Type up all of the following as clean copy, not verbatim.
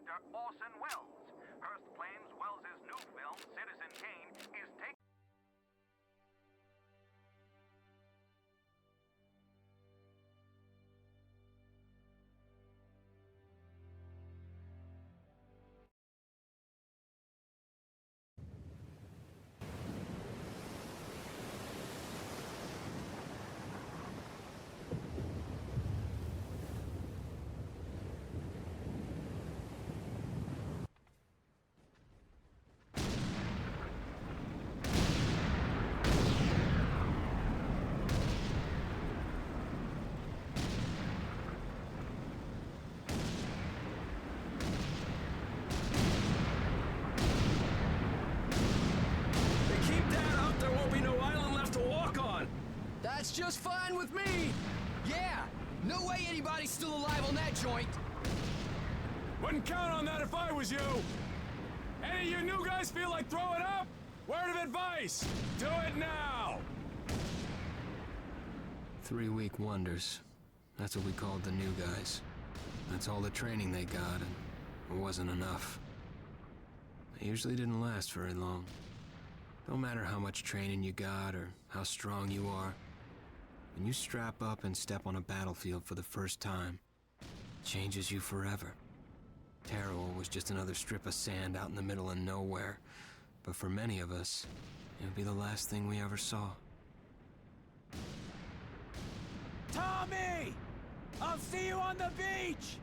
director Orson Welles. Hearst claims Welles' new film, Citizen Kane, is taking... That's just fine with me! Yeah! No way anybody's still alive on that joint! Wouldn't count on that if I was you! Any of you new guys feel like throwing up? Word of advice! Do it now! 3-week wonders. That's what we called the new guys. That's all the training they got, and it wasn't enough. They usually didn't last very long. No matter how much training you got or how strong you are, when you strap up and step on a battlefield for the first time, it changes you forever. Terror was just another strip of sand out in the middle of nowhere, but for many of us, it would be the last thing we ever saw. Tommy! I'll see you on the beach!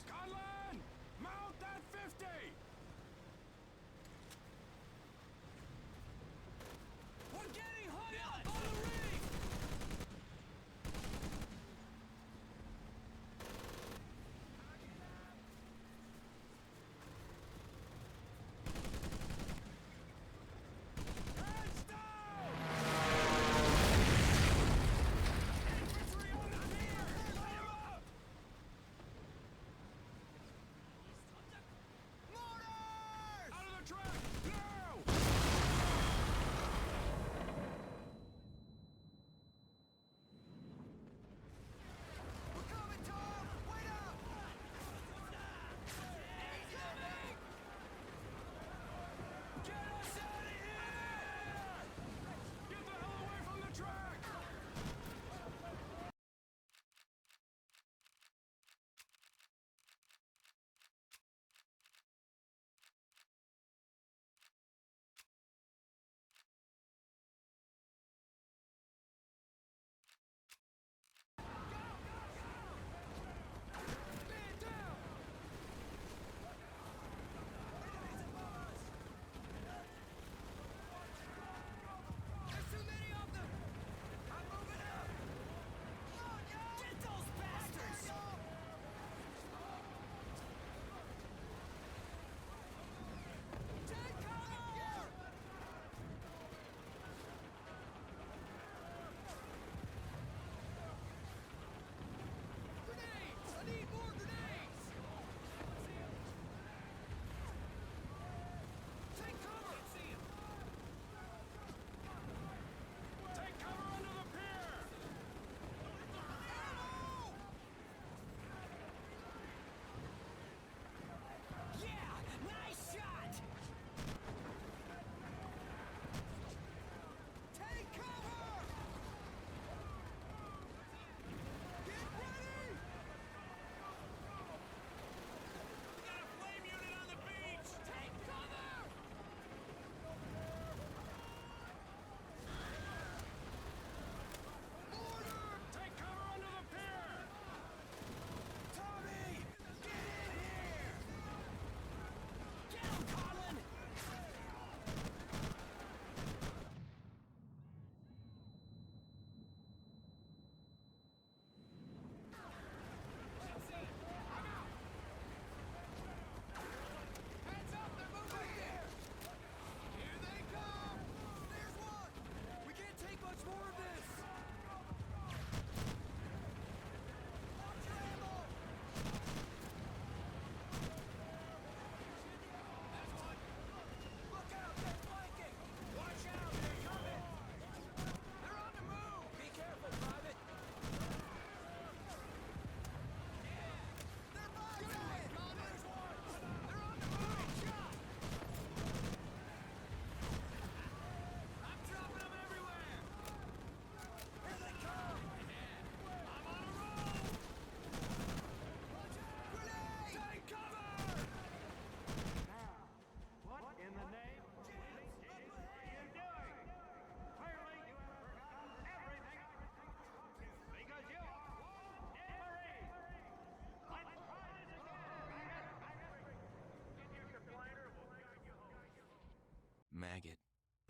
Conlan! Mount!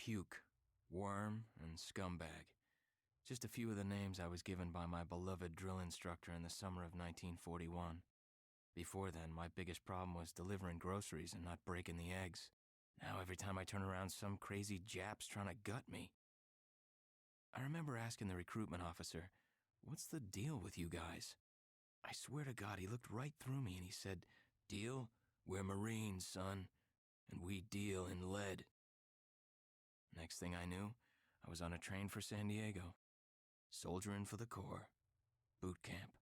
puke, worm, and scumbag. Just a few of the names I was given by my beloved drill instructor in the summer of 1941. Before then, my biggest problem was delivering groceries and not breaking the eggs. Now every time I turn around, some crazy Jap's trying to gut me. I remember asking the recruitment officer, "What's the deal with you guys?" I swear to God, he looked right through me and he said, "Deal? We're Marines, son, and we deal in lead." Next thing I knew, I was on a train for San Diego. Soldiering for the Corps. Boot camp.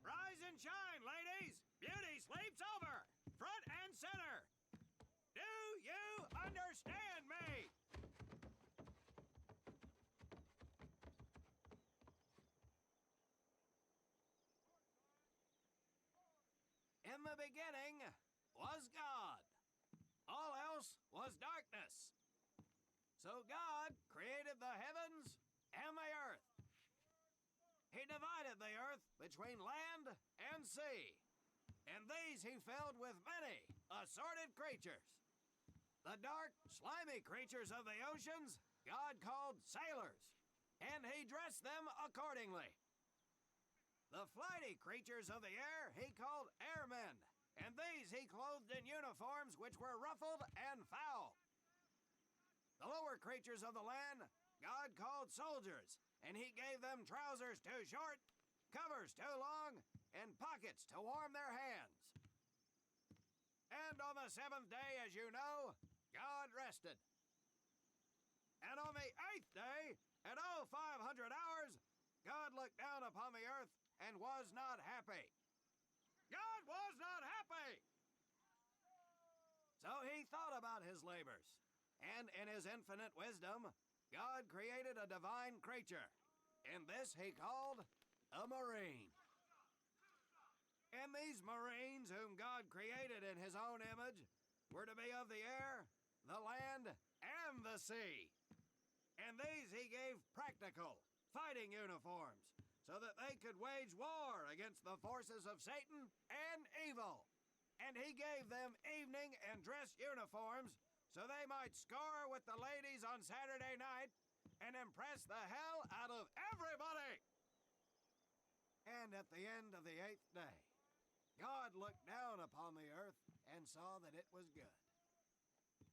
Rise and shine, ladies! Beauty sleeps over! Front and center! Do you understand me? In the beginning was God. All else was darkness. So God created the heavens and the earth. He divided the earth between land and sea, and these he filled with many assorted creatures. The dark, slimy creatures of the oceans God called sailors, and he dressed them accordingly. The flighty creatures of the air he called airmen, and these he clothed in uniforms which were ruffled and foul. The lower creatures of the land God called soldiers, and he gave them trousers too short, covers too long, and pockets to warm their hands. And on the seventh day, as you know, God rested. And on the eighth day, at 0500 hours, God looked down upon the earth and was not happy. God was not happy! So he thought about his labors, and in his infinite wisdom, God created a divine creature, and this he called a Marine. And these Marines, whom God created in his own image, were to be of the air, the land, and the sea. And these he gave practical, fighting uniforms, so that they could wage war against the forces of Satan and evil. And he gave them evening and dress uniforms, so they might score with the ladies on Saturday night and impress the hell out of everybody. And at the end of the eighth day, God looked down upon the earth and saw that it was good.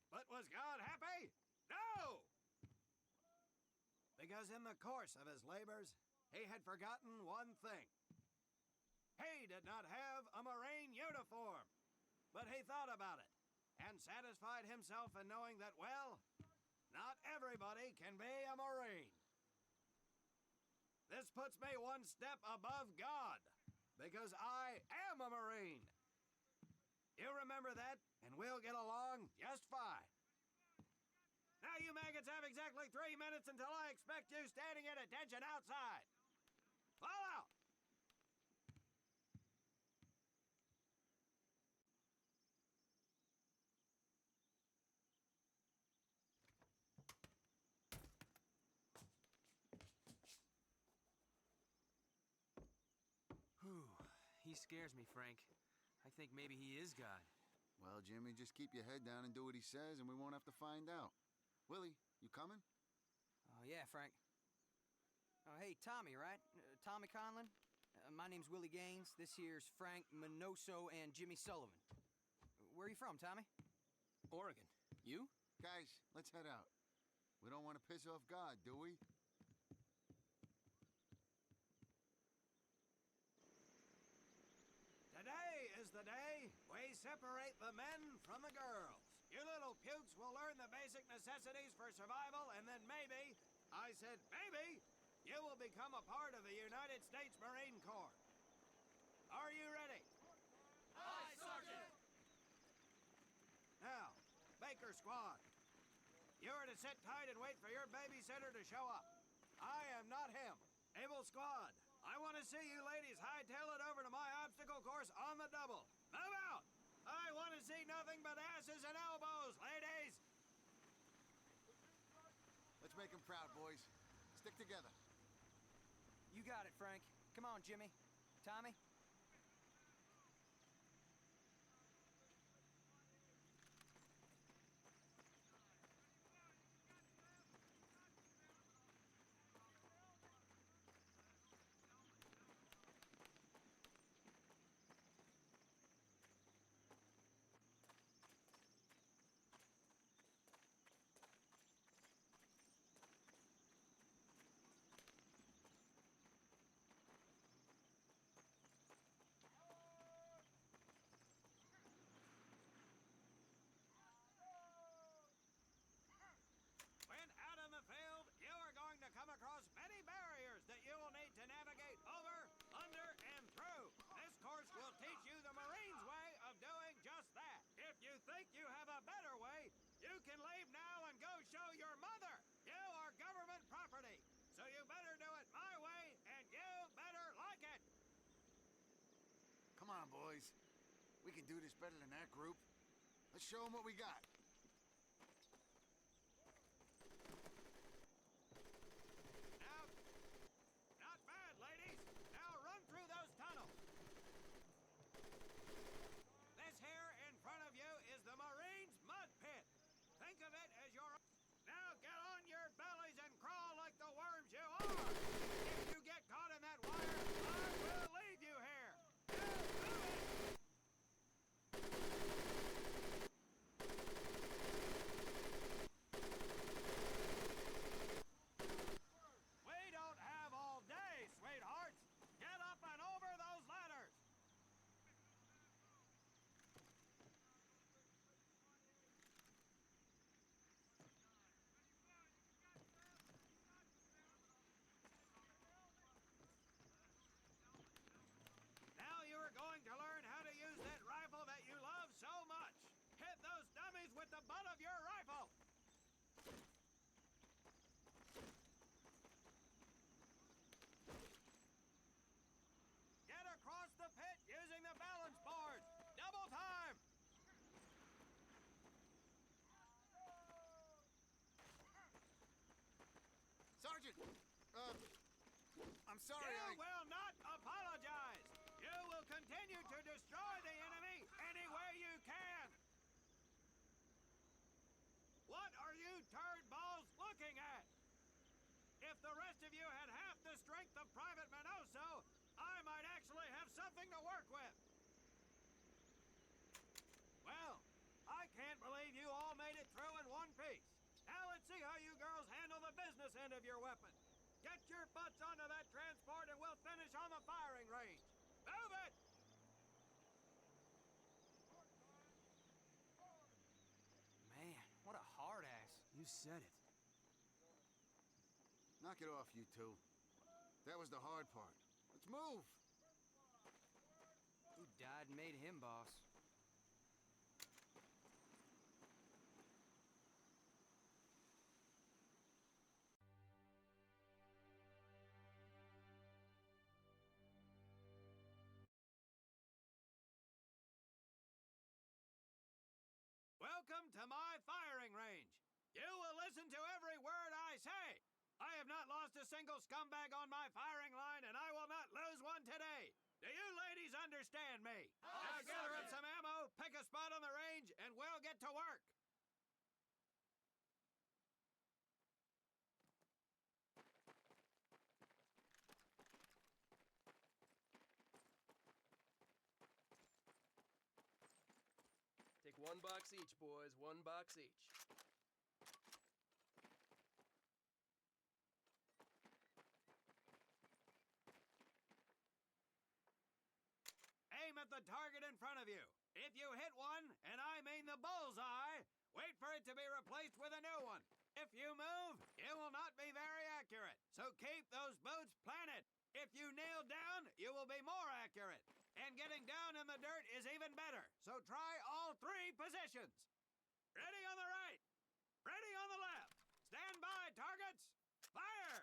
But was God happy? No! Because in the course of his labors, he had forgotten one thing. He did not have a Marine uniform, but he thought about it and satisfied himself in knowing that, well, not everybody can be a Marine. This puts me one step above God, because I am a Marine. You remember that, and we'll get along just fine. Now you maggots have exactly 3 minutes until I expect you standing at attention outside. Fall out! Whew. He scares me, Frank. I think maybe he is God. Well, Jimmy, just keep your head down and do what he says, and we won't have to find out. Willie, you coming? Oh, yeah, Frank. Oh, hey, Tommy, right? Tommy Conlon? My name's Willie Gaines. This here's Frank Minoso and Jimmy Sullivan. Where are you from, Tommy? Oregon. You? Guys, let's head out. We don't want to piss off God, do we? Today is the day we separate the men from the girls. You little little pukes will learn the basic necessities for survival, and then maybe, I said maybe, you will become a part of the United States Marine Corps. Are you ready? Aye, Sergeant! Now, Baker Squad, you are to sit tight and wait for your babysitter to show up. I am not him. Able Squad, I want to see you ladies hightail it over to my obstacle course on the double. Move out! I want to see nothing but asses and elbows, ladies! Let's make him proud, boys. Stick together. You got it, Frank. Come on, Jimmy. Tommy? When out in the field, you are going to come across many barriers that you will need to navigate over, under, and through. This course will teach you the Marines' way of doing just that. If you think you have a better way, you can leave now and go show your mother. You are government property, so you better do it my way, and you better like it. Come on, boys. We can do this better than that group. Let's show them what we got. Now, not bad, ladies. Now run through those tunnels. This here in front of you is the Marines' mud pit. Think of it as your... Now get on your bellies and crawl like the worms you are. If you get caught in that wire, I will leave you here. Now move it. We don't have all day, sweethearts. Get up and over those ladders. Now you are going to learn how to use that rifle that you love so much. Hit those dummies with the butt of your rifle. Get across the pit using the balance board. Double time. Sergeant! I'm sorry, You will not apologize. You will continue to destroy the enemy any way you can. What are you turd balls looking at? If the rest of you had half the strength of Private Minoso, I might actually have something to work with. Well, I can't believe you all made it through in one piece. Now let's see how you girls handle the business end of your weapon. Get your butts onto that transport and we'll finish on the firing range. Move it! Man, what a hard ass. You said it. Knock it off, you two. That was the hard part. Let's move! Who died and made him boss? Welcome to my firing range. You will listen to every word I say. I have not lost a single scumbag on my firing line, and I will not lose one today. Do you ladies understand me? Now gather up some ammo, pick a spot on the range, and we'll get to work. Take one box each, boys. One box each. Aim at the target in front of you. If you hit one, and I mean the bullseye, wait for it to be replaced with a new one. If you move, it will not be very accurate. So keep those boots planted. If you kneel down, you will be more accurate. And getting down in the dirt is even better. So try all 3 positions. Ready on the right. Ready on the left. Stand by, targets. Fire!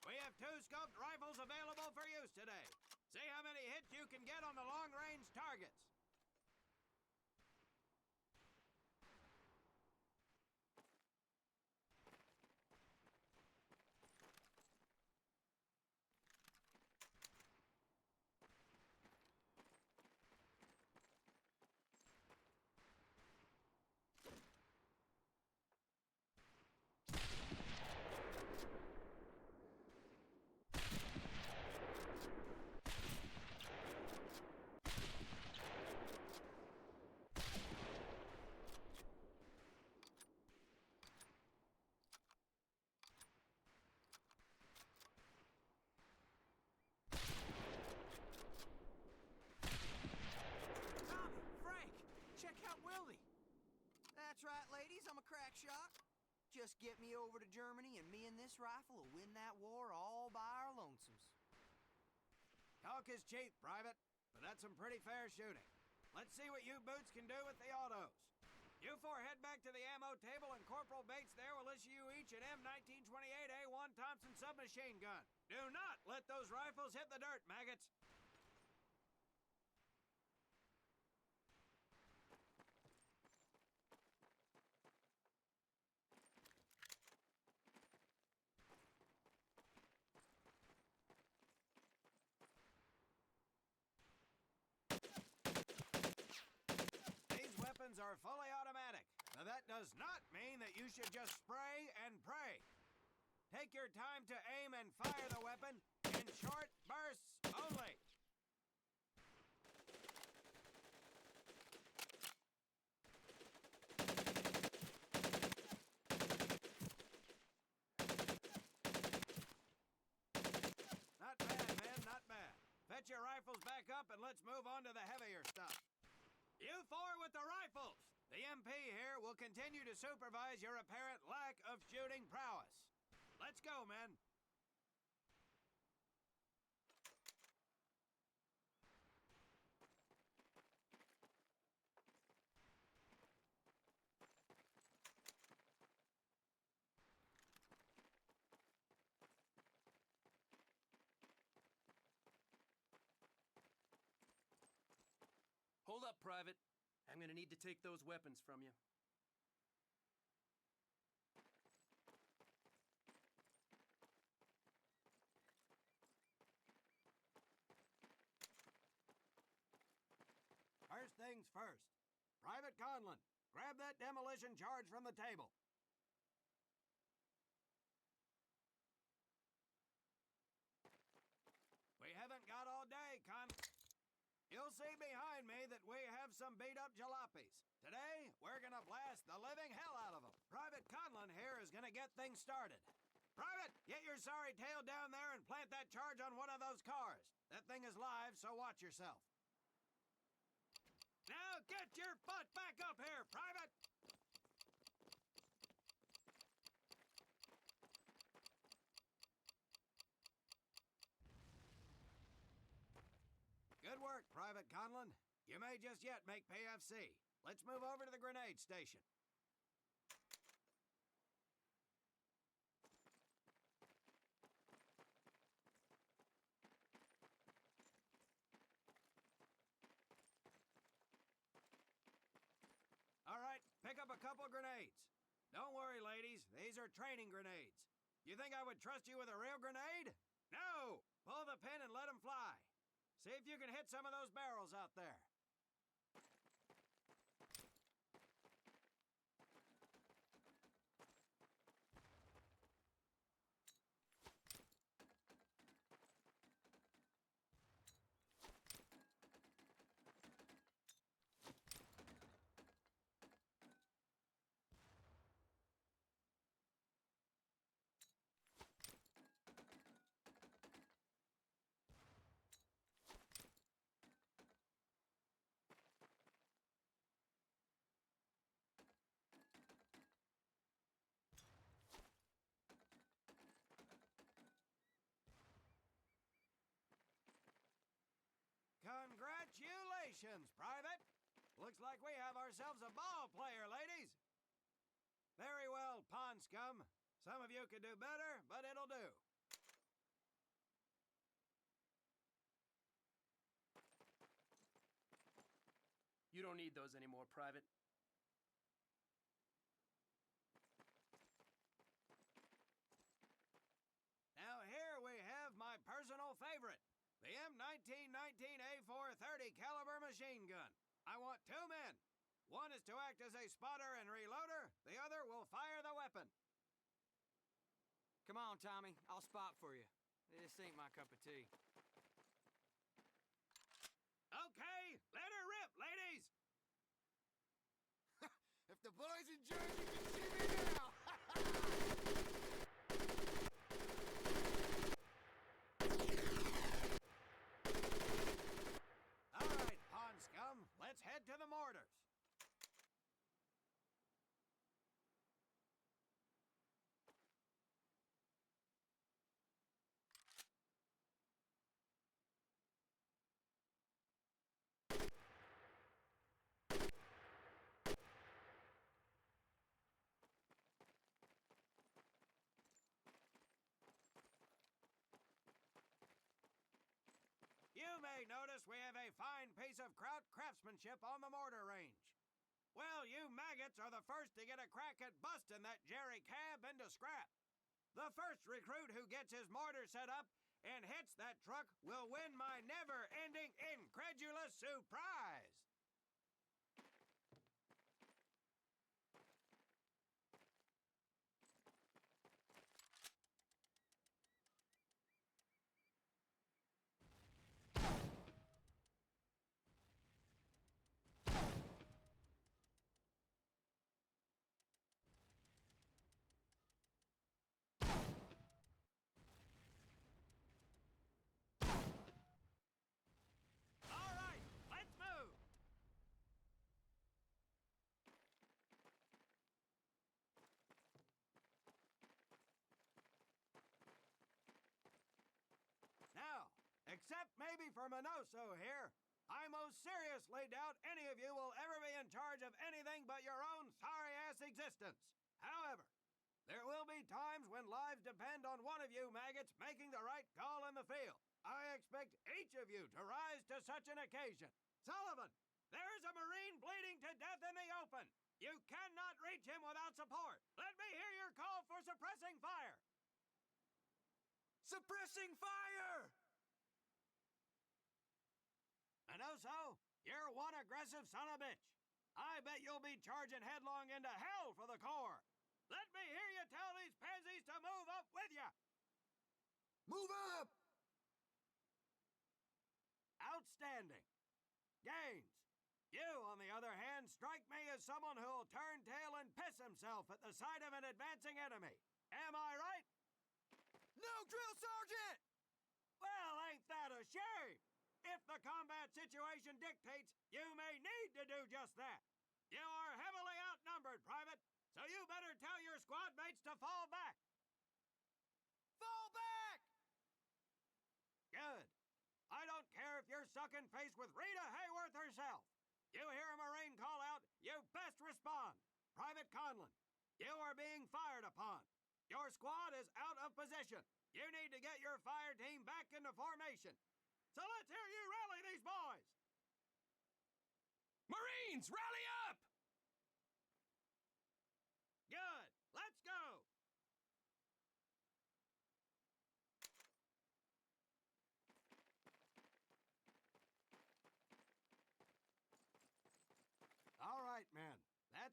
We have 2 scoped rifles available for use today. See how many hits you can get on the long-range targets. That's right, ladies, I'm a crack shot. Just get me over to Germany and me and this rifle will win that war all by our lonesomes. Talk is cheap, Private, but that's some pretty fair shooting. Let's see what you boots can do with the autos. You 4 head back to the ammo table and Corporal Bates there will issue you each an M1928A1 Thompson submachine gun. Do not let those rifles hit the dirt, maggots. Are fully automatic, but that does not mean that you should just spray and pray. Take your time to aim and fire the weapon in short bursts only. Not bad, man, not bad. Fetch your rifles back up and let's move on to the heavier stuff. You 4 with the rifles! The MP here will continue to supervise your apparent lack of shooting prowess. Let's go, men. Hold up, Private. I'm gonna need to take those weapons from you. First things first. Private Conlon, grab that demolition charge from the table. We haven't got all day, You'll see behind me that we have some beat-up jalopies. Today, we're gonna blast the living hell out of them. Private Conlon here is gonna get things started. Private, get your sorry tail down there and plant that charge on one of those cars. That thing is live, so watch yourself. Now get your butt back up here, Private! Good work, Private Conlon. You may just yet make PFC. Let's move over to the grenade station. All right, pick up a couple grenades. Don't worry, ladies. These are training grenades. You think I would trust you with a real grenade? No! Pull the pin and let them fly. See if you can hit some of those barrels out there. Congratulations, Private! Looks like we have ourselves a ball player, ladies. Very well, pond scum. Some of you could do better, but it'll do. You don't need those anymore, Private. Now here we have my personal favorite, the M1919A430 caliber machine gun. I want two men. One is to act as a spotter and reloader. The other will fire the weapon. Come on, Tommy. I'll spot for you. This ain't my cup of tea. Okay, let her rip, ladies! If the boys enjoy, you can see me now! All right, pond scum, let's head to the mortars. You may notice we have a fine piece of craftsmanship on the mortar range. Well, you maggots are the first to get a crack at busting that Jerry cab into scrap. The first recruit who gets his mortar set up and hits that truck will win my never-ending incredulous surprise. All right, let's move. Now, except maybe for Minoso here, I most seriously doubt any of you will ever be in charge of anything but your own sorry-ass existence. However, there will be times when lives depend on one of you maggots making the right call in the field. I expect each of you to rise to such an occasion. Sullivan, there is a Marine bleeding to death in the open. You cannot reach him without support. Let me hear your call for suppressing fire. Suppressing fire! Minoso, you're one aggressive son of a bitch. I bet you'll be charging headlong into hell for the Corps. Let me hear you tell these pansies to move up with you. Move up! Outstanding. Gaines, you, on the other hand, strike me as someone who'll turn tail and piss himself at the sight of an advancing enemy. Am I right? No, drill sergeant! Well, ain't that a shame? If the combat situation dictates, you may need to do just that. You are heavily outnumbered, Private, so you better tell your squad mates to fall back. Fall back! Good. I don't care if you're sucking face with Rita Hayworth herself. You hear a Marine call out, you best respond. Private Conlon, you are being fired upon. Your squad is out of position. You need to get your fire team back into formation. So let's hear you rally these boys. Marines, rally up! Good.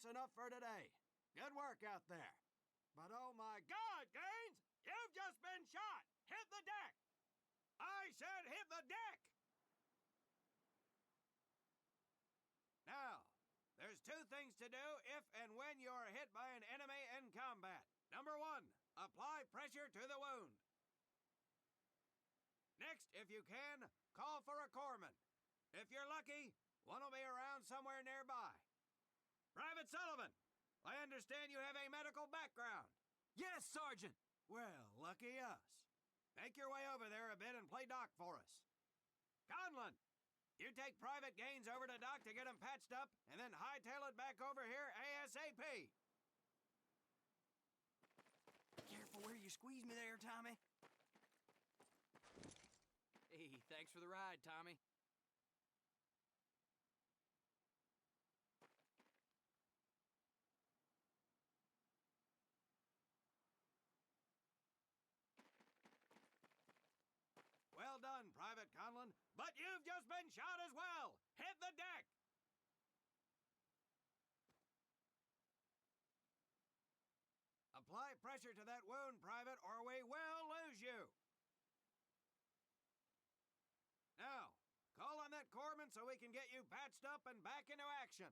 that's enough for today. Good work out there. But oh my God, Gaines! You've just been shot! Hit the deck! I said hit the deck! Now, there's two things to do if and when you are hit by an enemy in combat. Number one, apply pressure to the wound. Next, if you can, call for a corpsman. If you're lucky, one will be around somewhere nearby. Private Sullivan, I understand you have a medical background. Yes, Sergeant! Well, lucky us. Make your way over there a bit and play doc for us. Conlon, you take Private Gaines over to doc to get him patched up, and then hightail it back over here ASAP. Careful where you squeeze me there, Tommy. Hey, thanks for the ride, Tommy. Well done, Private Conlon, but you've just been shot as well. Hit the deck. Apply pressure to that wound, Private, or we will lose you. Now, call on that corpsman so we can get you patched up and back into action.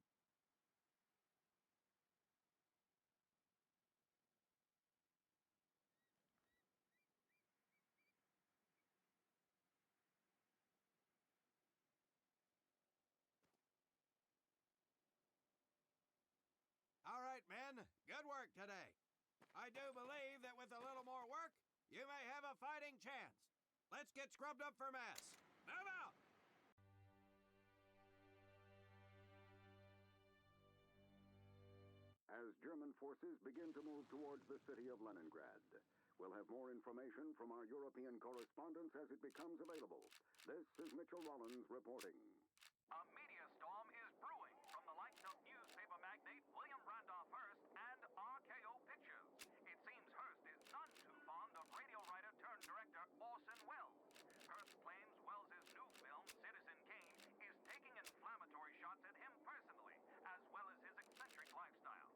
All right, men, good work today. I do believe that with a little more work, you may have a fighting chance. Let's get scrubbed up for mass. Move out! As German forces begin to move towards the city of Leningrad, we'll have more information from our European correspondents as it becomes available. This is Mitchell Rollins reporting. A media storm is brewing from the likes of newspaper magnate William Randolph Hearst and RKO Pictures. It seems Hearst is none too fond of radio writer turned director Orson Welles. Hearst claims Welles' new film, Citizen Kane, is taking inflammatory shots at him personally, as well as his eccentric lifestyle.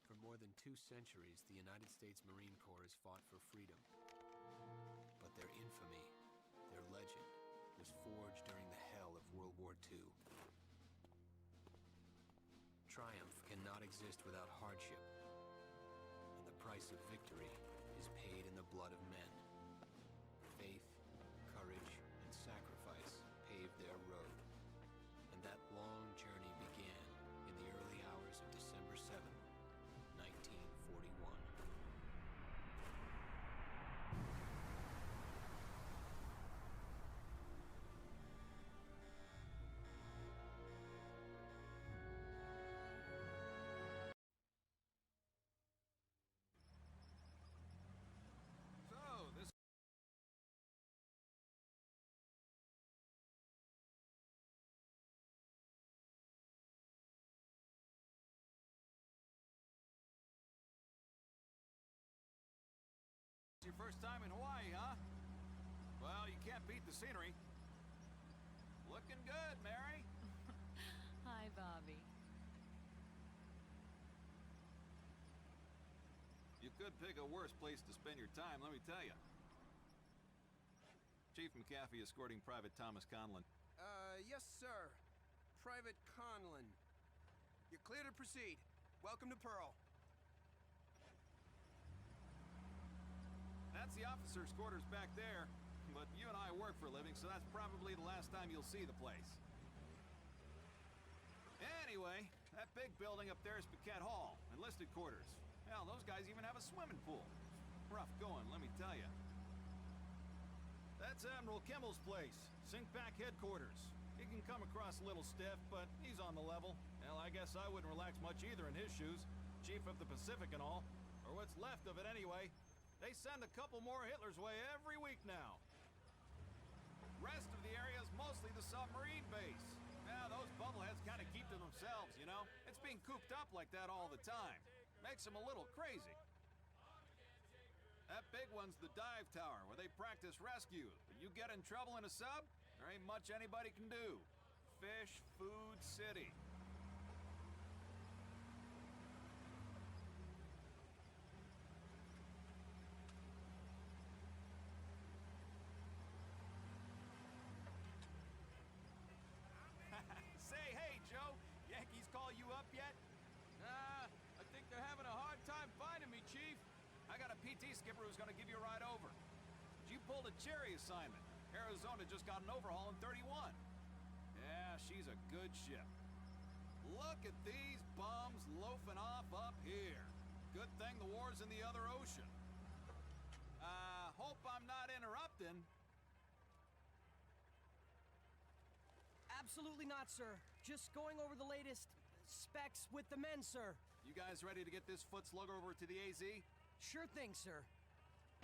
For more than 2 centuries, the United States Marine Corps has fought for freedom. But their infamy, their legend, was forged during the hell of World War II. Triumph cannot exist without hardship, and the price of victory is paid in the blood of men. Faith, courage, and sacrifice paved their road, and that long journey began in the early hours of December 7th, 1941. So, this Your first time in Hawaii, huh? Well, you can't beat the scenery. Looking good, Mary. Hi, Bobby. You could pick a worse place to spend your time, let me tell you. Chief McAfee escorting Private Thomas Conlon. Yes, sir. Private Conlon. You're clear to proceed. Welcome to Pearl. That's the officer's quarters back there, but you and I work for a living, so that's probably the last time you'll see the place. Anyway, that big building up there is Paquette Hall, enlisted quarters. Hell, those guys even have a swimming pool. Rough going, let me tell you. That's Admiral Kimmel's place, Sinkback headquarters. He can come across a little stiff, but he's on the level. Hell, I guess I wouldn't relax much either in his shoes. Chief of the Pacific and all. Or what's left of it anyway. They send a couple more Hitler's way every week now. Rest of the area is mostly the submarine base. Now, those bubbleheads kind of keep to themselves, you know? It's being cooped up like that all the time. Makes them a little crazy. That big one's the dive tower, where they practice rescue. But you get in trouble in a sub, there ain't much anybody can do. Fish Food City. Say, hey, Joe, Yankees call you up yet? Nah, I think they're having a hard time finding me, Chief. I got a PT skipper who's gonna give you a ride over. You pulled a cherry assignment. Arizona just got an overhaul in 31. Yeah, she's a good ship. Look at these bums loafing off up here. Good thing the war's in the other ocean. Hope I'm not interrupting. Absolutely not, sir. Just going over the latest specs with the men, sir. You guys ready to get this foot slugger over to the AZ? Sure thing, sir.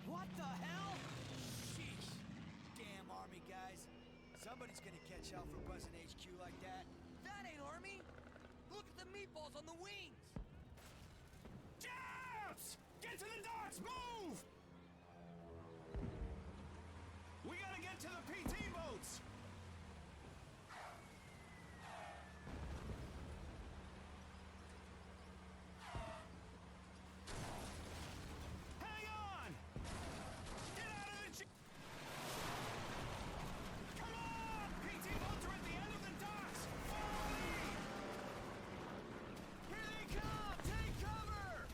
What the hell? Sheesh. Damn Army guys. Somebody's gonna catch hell for buzzing HQ like that. That ain't Army! Look at the meatballs on the wings! Jabs! Get to the docks! Move! We gotta get to the PT boats! Hang on! Get out of the... Come on! PT boats are at the end of the docks! Follow me! Here they come! Take cover!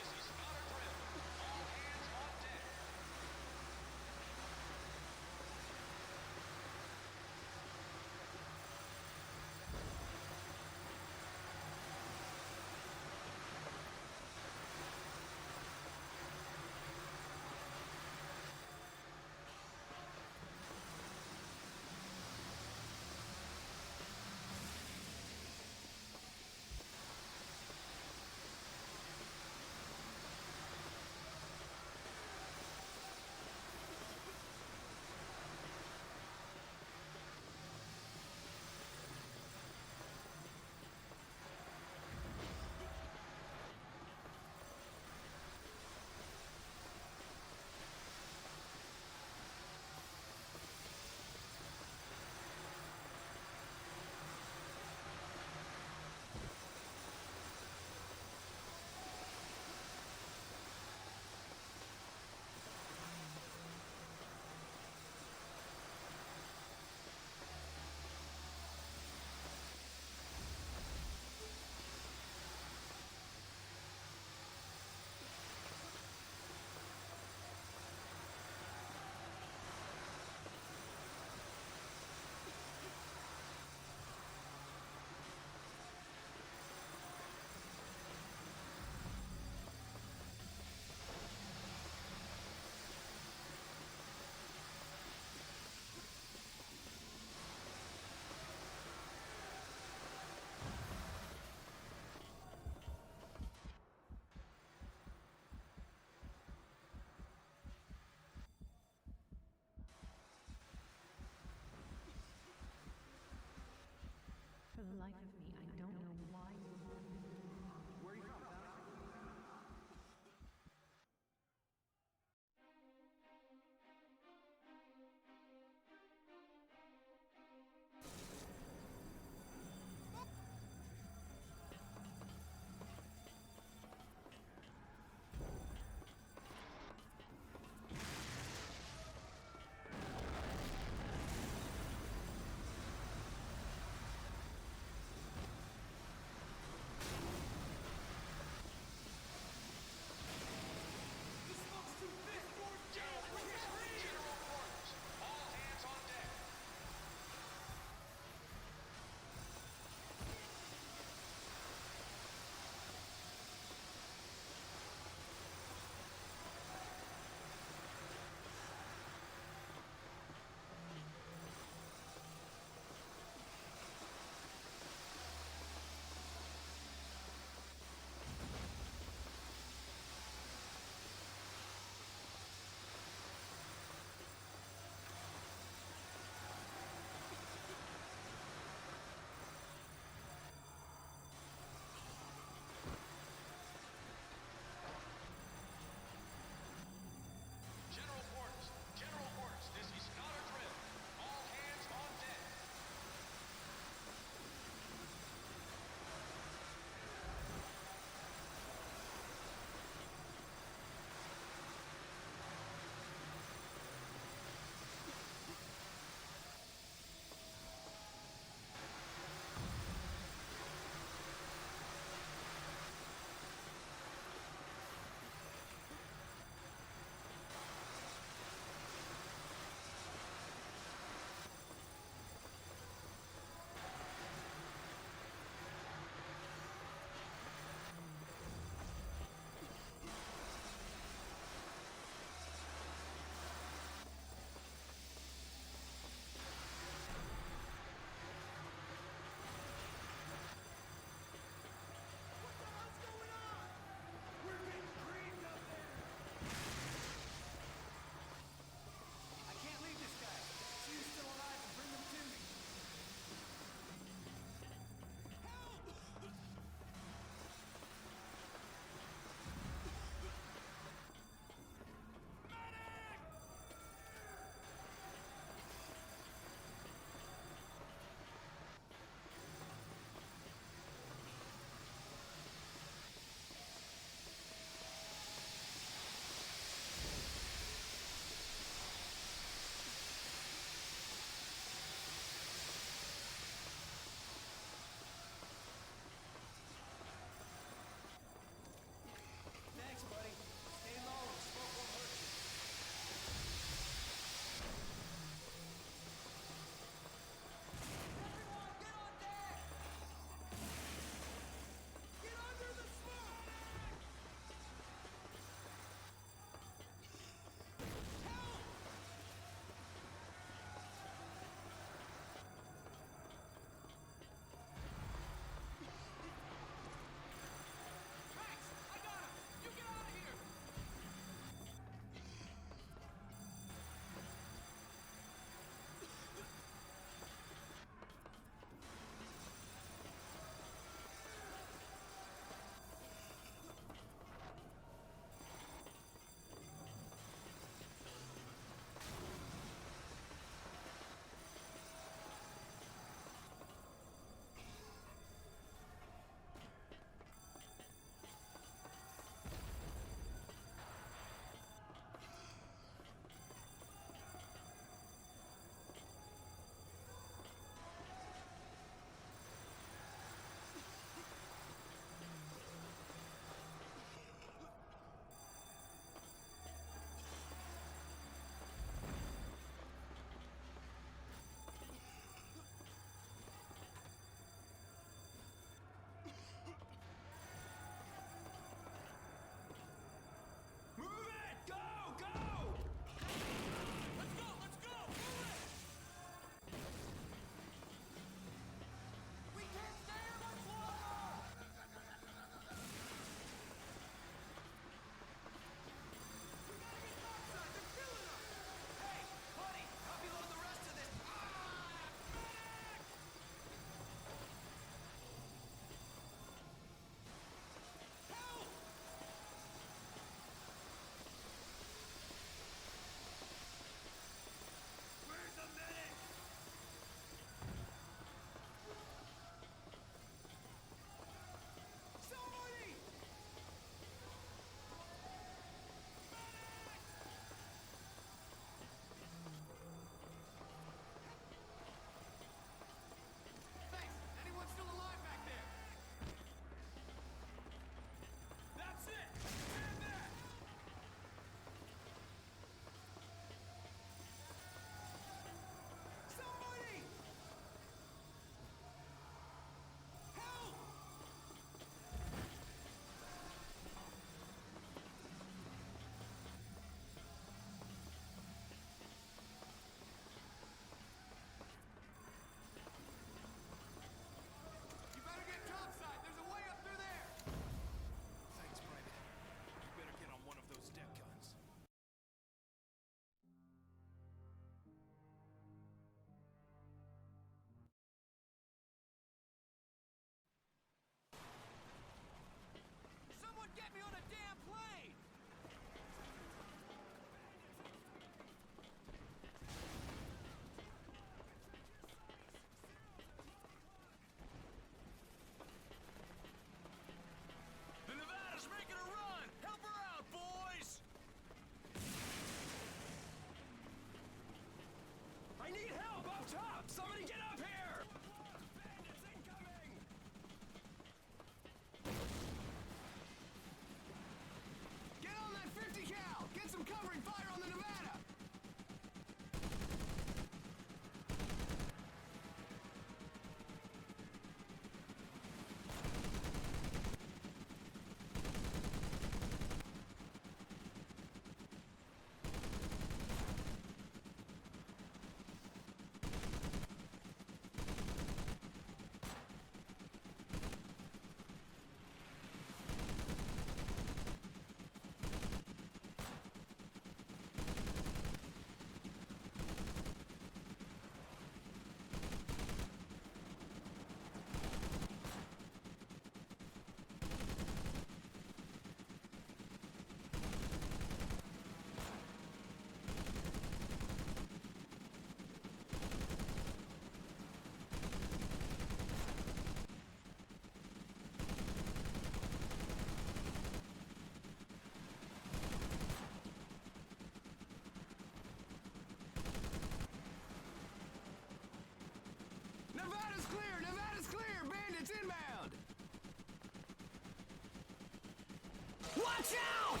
Watch out!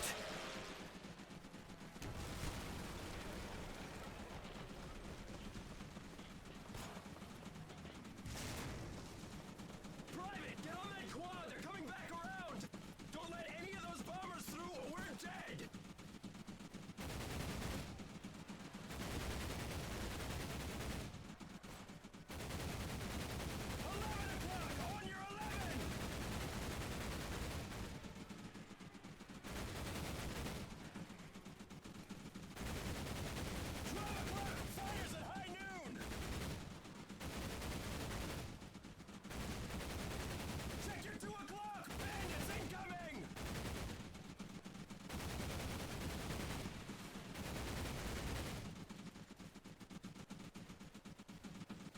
Private, get on that quad! They're coming back around! Don't let any of those bombers through or we're dead! 11 o'clock! On your 11! Fires at high noon! Check your 2 o'clock! Bandits incoming!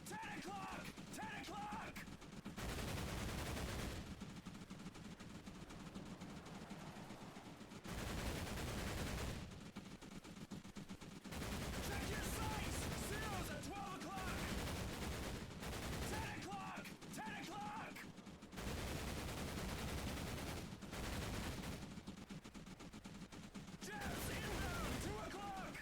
10 o'clock! 10 o'clock! Check your sights! Zeros at 12 o'clock! 10 o'clock! 10 o'clock! Jets inbound! 2 o'clock!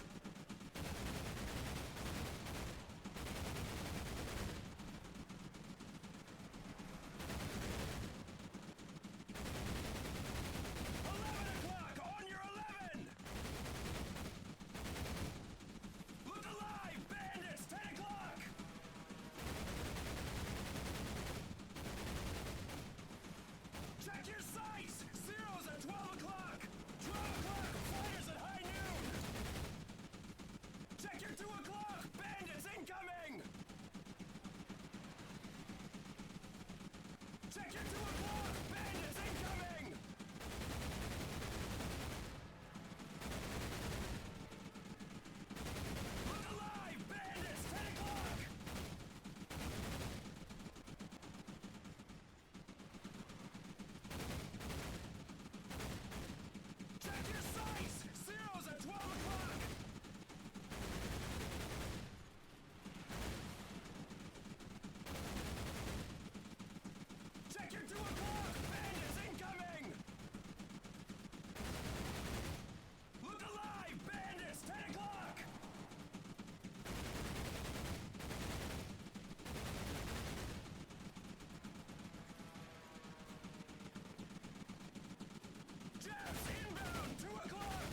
On your 11! Look alive, bandits! 10 o'clock! Check your sights! Zeros at 12 o'clock! 12 o'clock! Fires at high noon! Check your 2 o'clock! Bandits incoming! Check your 2 o'clock! Bandits incoming! Look alive! Bandits! 10 o'clock! Check your sights! Zeros at 12 o'clock! Check your 2 o'clock! Bandits incoming! Look alive! Bandits! 10 o'clock! Jets inbound! 2 o'clock!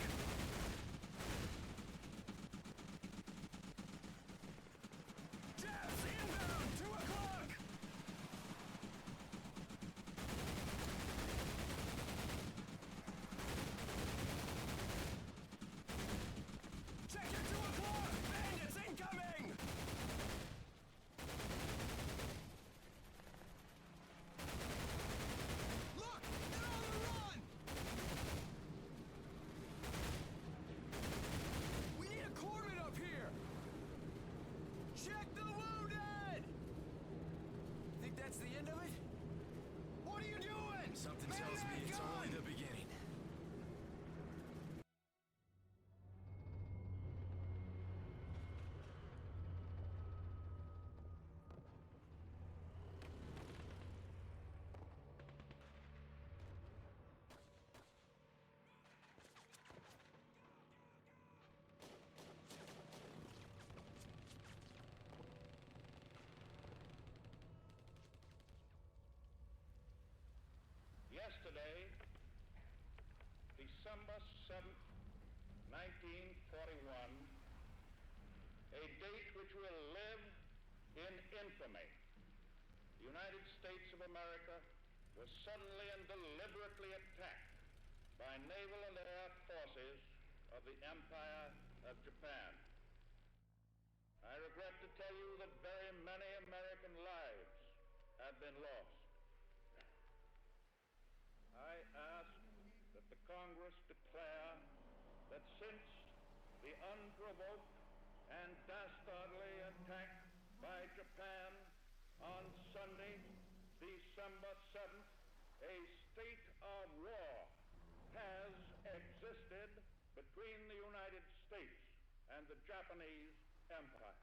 Jets inbound! 2 o'clock! Check your 2 o'clock! Bandits incoming! Look! They're on the run! We need a corpsman up here! Check the wounded! Think that's the end of it? What are you doing? Something tells me it's only the beginning. Yesterday, December 7th, 1941, a date which will live in infamy. The United States of America was suddenly and deliberately attacked by naval and air forces of the Empire of Japan. I regret to tell you that very many American lives have been lost. I ask that the Congress declare that since the unprovoked and dastardly attack by Japan on Sunday, December 7th, a state of war has existed between the United States and the Japanese Empire.